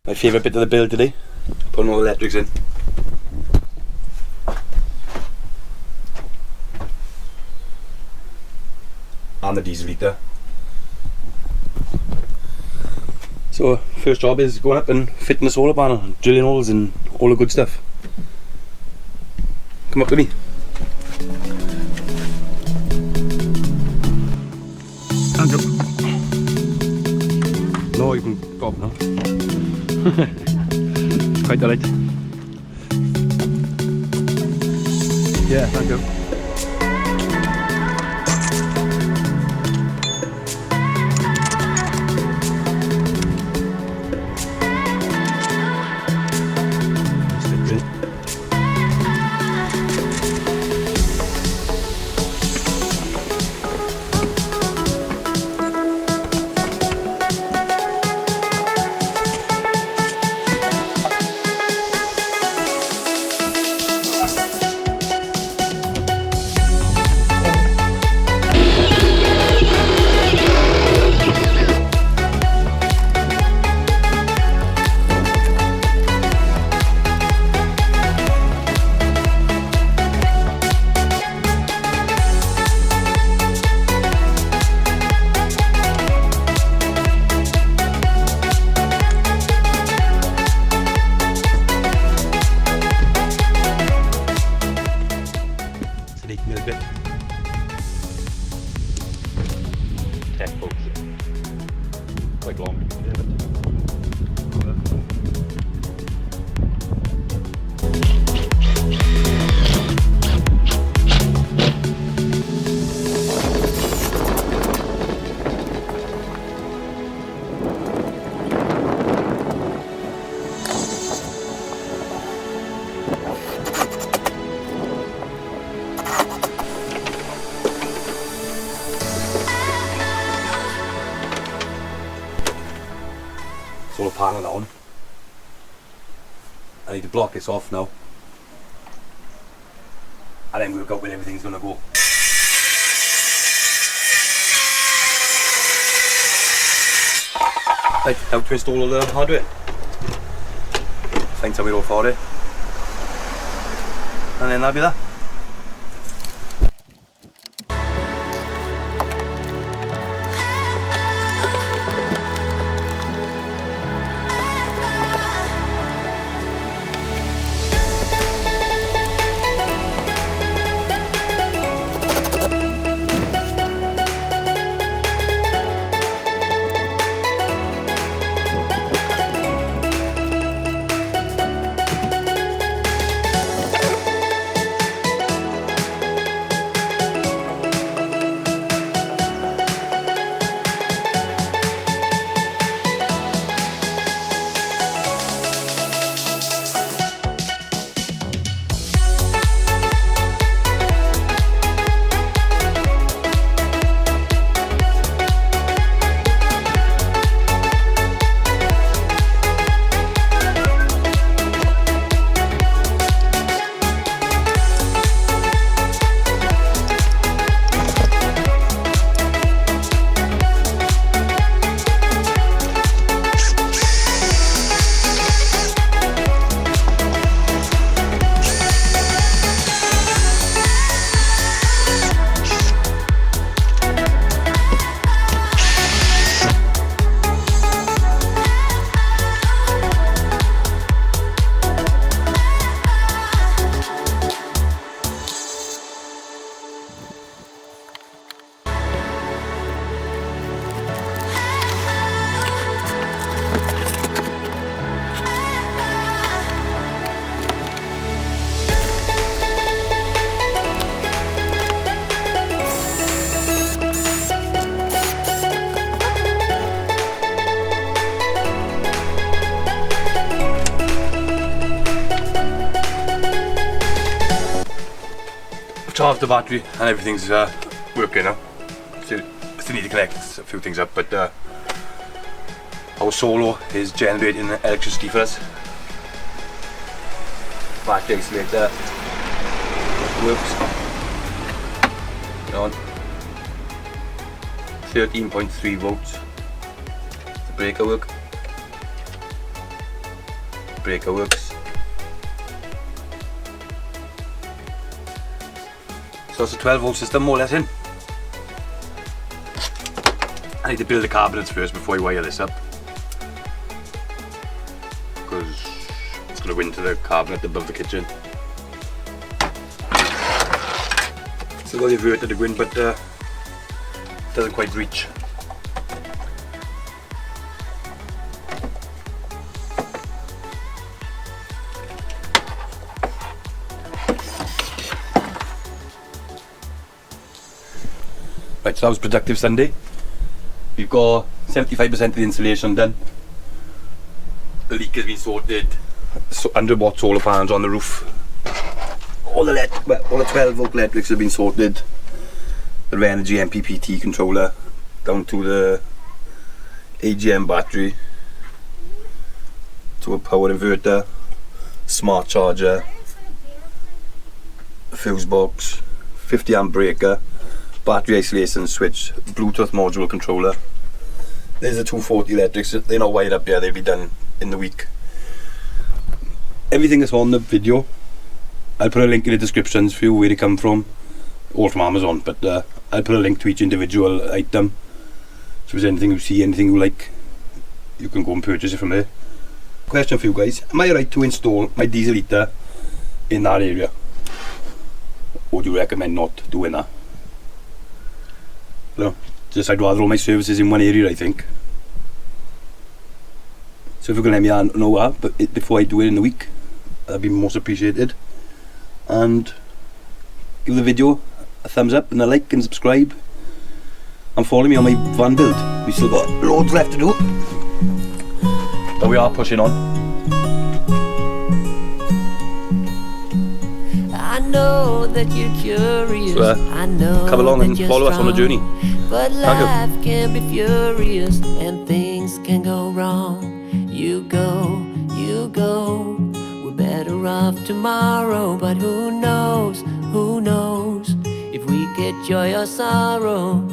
My favourite bit of the build today, putting all the electrics in. And the diesel heater. So first job is going up and fitting the solar panel, drilling holes and all the good stuff. Come up with me. Andrew. No, you can go up now. Quite alright. Yeah, thank you. Quite long. Solar panel on. I need to block this off now and then work out where everything's going to go. Right, now to install all the hardware. Find somewhere all for it and then that'll be that. Charged the battery and everything's working now. Still need to connect a few things up, but our solar is generating electricity for us. Battery isolator works. On 13.3 volts. The breaker work. breaker works. So it's a 12 volt system more or less in. I need to build the cabinets first before I wire this up, because it's going to go into the cabinet above the kitchen. Still got the inverter to go in, but doesn't quite reach. Right, so that was productive Sunday. We've got 75% of the insulation done. The leak has been sorted. 100 watt solar panels on the roof. All the 12 volt electrics have been sorted. The Energy MPPT controller down to the AGM battery, to a power inverter, smart charger, fuse box, 50 amp breaker, battery isolation switch, Bluetooth module controller. There's the 240 electrics. They're not wired up yet, they'll be done in the week. Everything that's on the video, I'll put a link in the descriptions for you where they come from, all from Amazon, but I'll put a link to each individual item. So if there's anything you see, anything you like, you can go and purchase it from there. Question for you guys, am I right to install my diesel heater in that area? Or do you recommend not doing that? No, just I'd rather all my services in one area, I think. So if you can let me know that, but before I do it in the week, that'd be most appreciated. And give the video a thumbs up and a like and subscribe, and follow me on my van build. We still got loads left to do, but we are pushing on. I know that you're curious. So, I know come along that and you're follow us on the strong, journey. but life can be furious and things can go wrong. You go, we're better off tomorrow, but who knows if we get joy or sorrow.